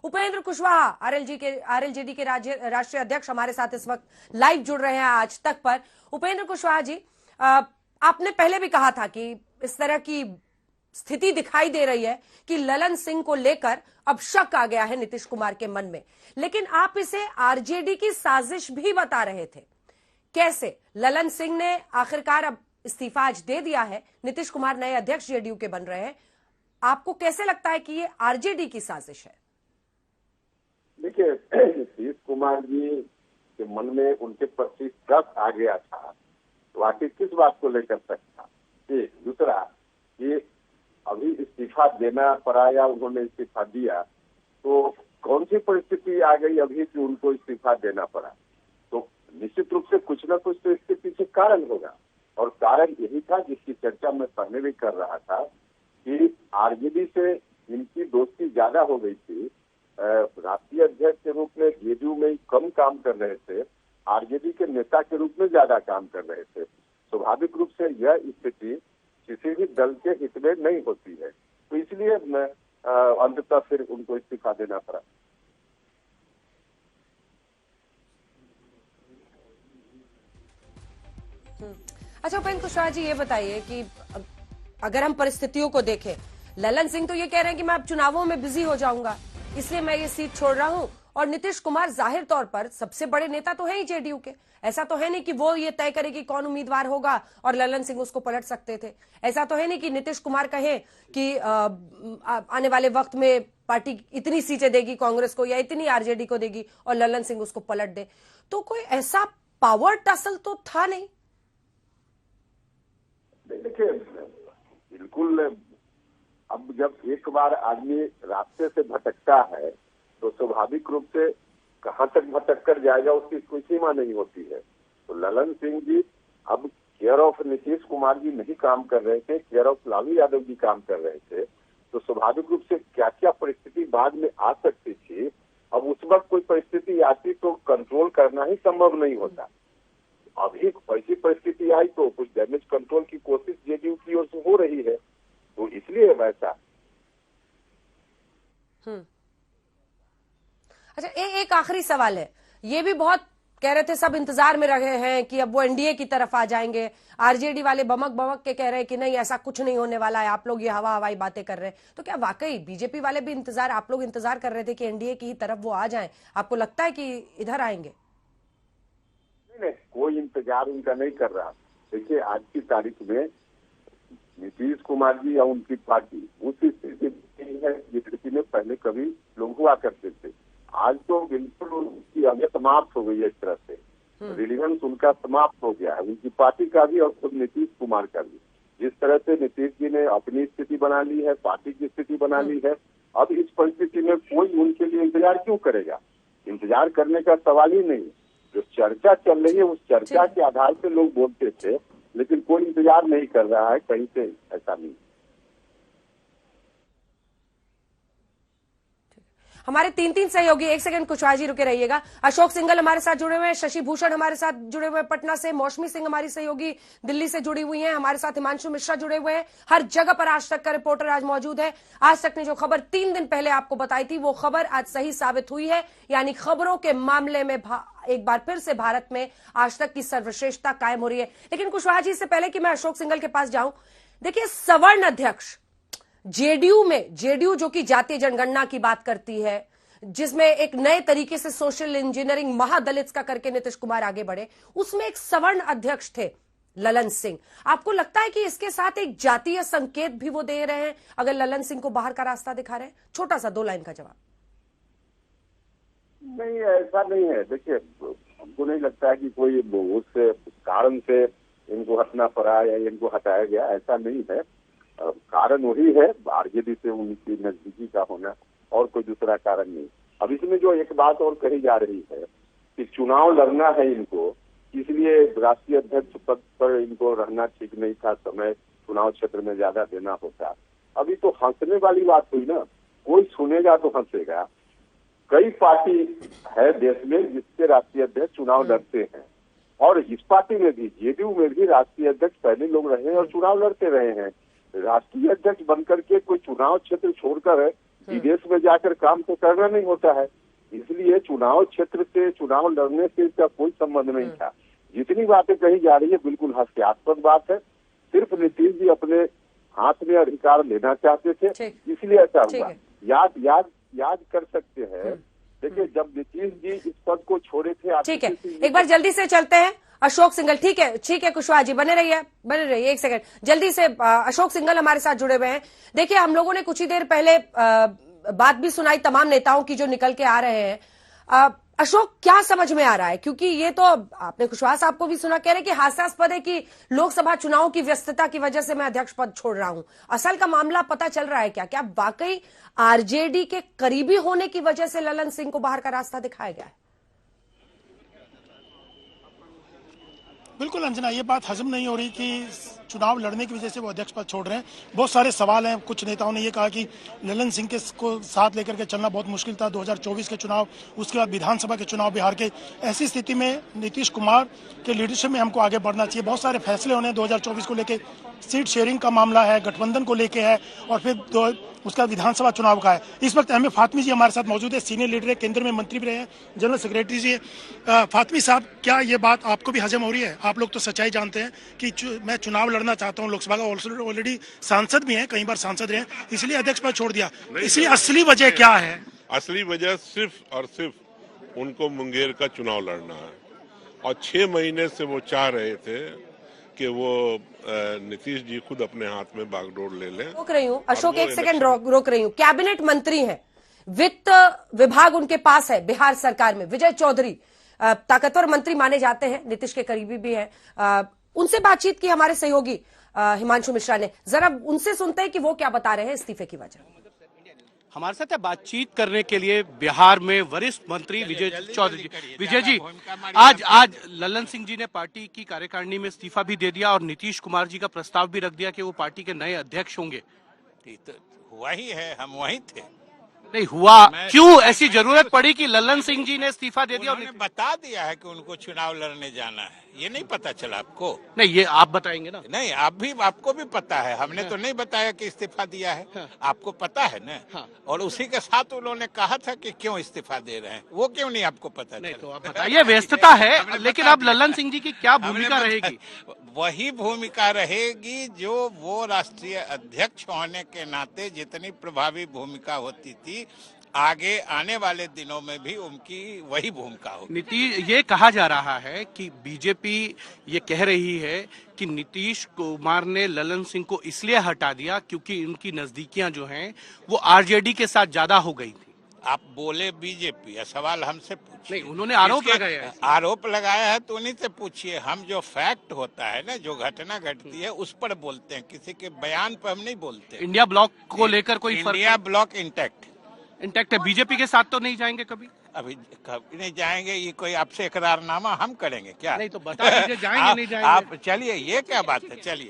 Upendra Kushwaha RLJD के राष्ट्रीय अध्यक्ष हमारे साथ इस वक्त लाइव जुड़ रहे हैं आज तक पर। उपेंद्र कुशवाहा जी, आपने पहले भी कहा था कि इस तरह की स्थिति दिखाई दे रही है कि ललन सिंह को लेकर अब शक आ गया है नीतीश कुमार के मन में, लेकिन आप इसे आरजेडी की साजिश भी बता रहे थे। कैसे? ललन सिंह ने आखिरकार अब इस्तीफा आज दे दिया है, नीतीश कुमार नए अध्यक्ष जेडीयू के बन रहे हैं। आपको कैसे लगता है कि ये आरजेडी की साजिश है? देखिए, नीतीश कुमार जी के मन में उनके प्रति शक आ गया था, तो आखिर किस बात को लेकर शक था? एक दूसरा, ये अभी इस्तीफा देना पड़ा या उन्होंने इस्तीफा दिया, तो कौन सी परिस्थिति आ गई अभी कि उनको इस्तीफा देना पड़ा? तो निश्चित रूप से कुछ ना कुछ तो इसके पीछे कारण होगा, और कारण यही था जिसकी चर्चा मैं पहले भी कर रहा था कि आरजेडी से इनकी दोस्ती ज्यादा हो गई थी। राष्ट्रीय अध्यक्ष के रूप में जेडीयू में कम काम कर रहे थे, आरजेडी के नेता के रूप में ज्यादा काम कर रहे थे। स्वाभाविक रूप से यह स्थिति किसी भी दल के हित में नहीं होती है, तो इसलिए अंततः फिर उनको इस्तीफा देना पड़ा। अच्छा उपेंद्र कुशवाहा जी, ये बताइए कि अगर हम परिस्थितियों को देखें, ललन सिंह तो ये कह रहे हैं कि मैं अब चुनावों में बिजी हो जाऊंगा, इसलिए मैं ये सीट छोड़ रहा हूं, और नीतीश कुमार जाहिर तौर पर सबसे बड़े नेता तो है ही जेडीयू के। ऐसा तो है नहीं कि वो ये तय करे कि कौन उम्मीदवार होगा और ललन सिंह उसको पलट सकते थे। ऐसा तो है नहीं कि नीतीश कुमार कहे कि आने वाले वक्त में पार्टी इतनी सीटें देगी कांग्रेस को या इतनी आरजेडी को देगी और ललन सिंह उसको पलट दे। तो कोई ऐसा पावर टसल तो था नहीं। देखिए, बिल्कुल, अब जब एक बार आदमी रास्ते से भटकता है तो स्वाभाविक रूप से कहां तक भटक कर जाएगा उसकी कोई सीमा नहीं होती है। तो ललन सिंह जी अब केयर ऑफ नीतीश कुमार जी नहीं काम कर रहे थे, केयर ऑफ लालू यादव जी काम कर रहे थे। तो स्वाभाविक रूप से क्या क्या परिस्थिति बाद में आ सकती थी, अब उस वक्त कोई परिस्थिति आती तो कंट्रोल करना ही संभव नहीं होता। अभी ऐसी परिस्थिति आई तो कुछ डैमेज कंट्रोल की कोशिश जेडीयू की ओर से हो रही है, तो इसलिए वैसा। अच्छा, एक आखिरी सवाल है। ये भी बहुत कह रहे थे, सब इंतजार में रहे हैं कि अब वो एनडीए की तरफ आ जाएंगे। आरजेडी वाले बमक बमक के कह रहे हैं कि नहीं, ऐसा कुछ नहीं होने वाला है, आप लोग ये हवाई बातें कर रहे हैं। तो क्या वाकई बीजेपी वाले भी आप लोग इंतजार कर रहे थे कि एनडीए की तरफ वो आ जाएं? आपको लगता है कि इधर आएंगे? नहीं, कोई इंतजार उनका नहीं कर रहा। देखिए, आज की तारीख में नीतीश कुमार जी या उनकी पार्टी उस स्थिति है जिस में पहले कभी लोग हुआ करते थे। आज तो बिल्कुल उनकी अहमियत समाप्त हो गई है। एक तरह से रिलीवेंस उनका समाप्त हो गया है, उनकी पार्टी का भी और खुद नीतीश कुमार का भी। जिस तरह से नीतीश जी ने अपनी स्थिति बना ली है, पार्टी की स्थिति बना ली है, अब इस परिस्थिति में कोई उनके लिए इंतजार क्यों करेगा? इंतजार करने का सवाल ही नहीं। जो चर्चा चल रही है उस चर्चा के आधार पर लोग बोलते थे, लेकिन कोई इंतजार नहीं कर रहा है कहीं से, ऐसा नहीं। हमारे तीन सहयोगी, एक सेकंड कुशवाहा जी रुके रहिएगा। अशोक सिंघल हमारे साथ जुड़े हुए हैं, शशि भूषण हमारे साथ जुड़े हुए हैं पटना से, मौसमी सिंह हमारी सहयोगी दिल्ली से जुड़ी हुई हैं, हमारे साथ हिमांशु मिश्रा जुड़े हुए हैं। हर जगह पर आज तक का रिपोर्टर आज मौजूद है। आज तक ने जो खबर 3 दिन पहले आपको बताई थी वो खबर आज सही साबित हुई है, यानी खबरों के मामले में एक बार फिर से भारत में आज तक की सर्वश्रेष्ठता कायम हो रही है। लेकिन कुशवाहा जी, से पहले कि मैं अशोक सिंघल के पास जाऊं, देखिए सवर्ण अध्यक्ष जेडीयू जो कि जातीय जनगणना की बात करती है, जिसमें एक नए तरीके से सोशल इंजीनियरिंग महादलित का करके नीतीश कुमार आगे बढ़े, उसमें एक सवर्ण अध्यक्ष थे ललन सिंह। आपको लगता है कि इसके साथ एक जातीय संकेत भी वो दे रहे हैं अगर ललन सिंह को बाहर का रास्ता दिखा रहे हैं? छोटा सा 2 लाइन का जवाब। नहीं, ऐसा नहीं है। देखिए, हमको नहीं लगता है कि कोई उस कारण से इनको हटना पड़ा या इनको हटाया गया, ऐसा नहीं है। कारण वही है आरजेडी से उनकी नजदीकी का होना, और कोई दूसरा कारण नहीं। अब इसमें जो एक बात और कही जा रही है कि चुनाव लड़ना है इनको, इसलिए राष्ट्रीय अध्यक्ष पद पर इनको रहना ठीक नहीं था, समय चुनाव क्षेत्र में ज्यादा देना होता। अभी तो हंसने वाली बात हुई ना, कोई सुनेगा तो हंसेगा। कई पार्टी है देश में जिसके राष्ट्रीय अध्यक्ष चुनाव लड़ते हैं, और इस पार्टी में भी, जेडीयू में भी राष्ट्रीय अध्यक्ष पहले लोग रहे हैं और चुनाव लड़ते रहे हैं। राष्ट्रीय अध्यक्ष बनकर के कोई चुनाव क्षेत्र छोड़कर विदेश में जाकर काम तो करना नहीं होता है, इसलिए चुनाव क्षेत्र से चुनाव लड़ने से इसका कोई संबंध नहीं था। जितनी बातें कही जा रही है बिल्कुल हास्यास्पद बात है। सिर्फ नीतीश जी अपने हाथ में अधिकार लेना चाहते थे, इसलिए ऐसा हुआ। याद कर सकते हैं, देखिए जब नीतीश जी इस पद को छोड़े थे। ठीक है, एक बार जल्दी से चलते हैं अशोक सिंघल। ठीक है कुशवाहा जी, बने रहिए एक सेकंड। जल्दी से अशोक सिंघल हमारे साथ जुड़े हुए हैं। देखिए हम लोगों ने कुछ ही देर पहले बात भी सुनाई तमाम नेताओं की जो निकल के आ रहे हैं। अशोक, क्या समझ में आ रहा है? क्योंकि ये तो आपने कुशवाहा साहब को भी सुना, कह रहे कि हास्यास्पद है कि लोकसभा चुनाव की व्यस्तता की वजह से मैं अध्यक्ष पद छोड़ रहा हूं। असल का मामला पता चल रहा है क्या वाकई आरजेडी के करीबी होने की वजह से ललन सिंह को बाहर का रास्ता दिखाया गया है? बिल्कुल अंजना, ये बात हजम नहीं हो रही कि चुनाव लड़ने की वजह से वो अध्यक्ष पद छोड़ रहे हैं। बहुत सारे सवाल हैं। कुछ नेताओं ने ये कहा कि ललन सिंह के को साथ लेकर के चलना बहुत मुश्किल था। 2024 के चुनाव, उसके बाद विधानसभा के चुनाव बिहार के, ऐसी स्थिति में नीतीश कुमार के लीडरशिप में हमको आगे बढ़ना चाहिए। बहुत सारे फैसले होने 2024 को लेके, सीट शेयरिंग का मामला है, गठबंधन को लेके है, और फिर उसका विधानसभा चुनाव का है। इस वक्त एम ए फातमी जी हमारे साथ मौजूद है, सीनियर लीडर है, केंद्र में मंत्री भी रहे हैं, जनरल सेक्रेटरी जी है। फातमी साहब, क्या ये बात आपको भी हजम हो रही है? आप लोग तो सच्चाई जानते हैं कि मैं चुनाव लड़ना चाहता हूं, लोकसभा का ऑलरेडी सांसद भी हैं, कई बार सांसद रहे, इसलिए अध्यक्ष पद छोड़ दिया। इसलिए असली वजह क्या है? असली वजह सिर्फ और सिर्फ उनको मुंगेर का चुनाव लड़ना है, और 6 महीने से वो चाह रहे थे कि वो नीतीश जी खुद अपने हाथ में बागडोर ले लें। रोक रही हूँ अशोक, एक सेकंड रोक रही हूँ। कैबिनेट मंत्री हैं, वित्त विभाग उनके पास है बिहार सरकार में, विजय चौधरी ताकतवर मंत्री माने जाते हैं, नीतीश के करीबी भी हैं। उनसे बातचीत की हमारे सहयोगी हिमांशु मिश्रा ने, जरा उनसे सुनते हैं कि वो क्या बता रहे हैं इस्तीफे की वजह। हमारे साथ बातचीत करने के लिए बिहार में वरिष्ठ मंत्री विजय चौधरी जी। विजय जी, आज ललन सिंह जी ने पार्टी की कार्यकारिणी में इस्तीफा भी दे दिया और नीतीश कुमार जी का प्रस्ताव भी रख दिया कि वो पार्टी के नए अध्यक्ष होंगे। तो हुआ ही है, हम वहीं थे। नहीं हुआ, क्यों ऐसी जरूरत पड़ी कि ललन सिंह जी ने इस्तीफा दे दिया? उन्होंने बता दिया है कि उनको चुनाव लड़ने जाना है, ये नहीं पता चला आपको? नहीं, ये आप बताएंगे ना। नहीं, आपको भी पता है, हमने तो नहीं बताया कि इस्तीफा दिया है, आपको पता है ना। और उसी के साथ उन्होंने कहा था कि क्यों इस्तीफा दे रहे हैं, वो क्यों नहीं आपको पता? नहीं तो आप बताइए, व्यस्तता है, लेकिन अब ललन सिंह जी की क्या भूमिका रहेगी? वही भूमिका रहेगी जो वो राष्ट्रीय अध्यक्ष होने के नाते जितनी प्रभावी भूमिका होती थी, आगे आने वाले दिनों में भी उनकी वही भूमिका होगी। नीतीश, ये कहा जा रहा है कि बीजेपी ये कह रही है कि नीतीश कुमार ने ललन सिंह को इसलिए हटा दिया क्योंकि उनकी नजदीकियां जो हैं वो आरजेडी के साथ ज्यादा हो गई थी। आप बोले बीजेपी, सवाल हमसे पूछिए। नहीं, उन्होंने आरोप लगाया है। आरोप लगाया है तो उन्हीं से पूछिए। हम जो फैक्ट होता है ना, जो घटना घटती है उस पर बोलते हैं, किसी के बयान पर हम नहीं बोलते। इंडिया ब्लॉक को लेकर कोई इंडिया ब्लॉक इंटैक्ट है, बीजेपी के साथ तो नहीं जाएंगे कभी? अभी कभी नहीं जाएंगे। ये कोई आपसे इकरारनामा हम करेंगे क्या? नहीं तो बता दीजिए, जाएंगे नहीं जाएंगे? आप चलिए, ये क्या बात है? चलिए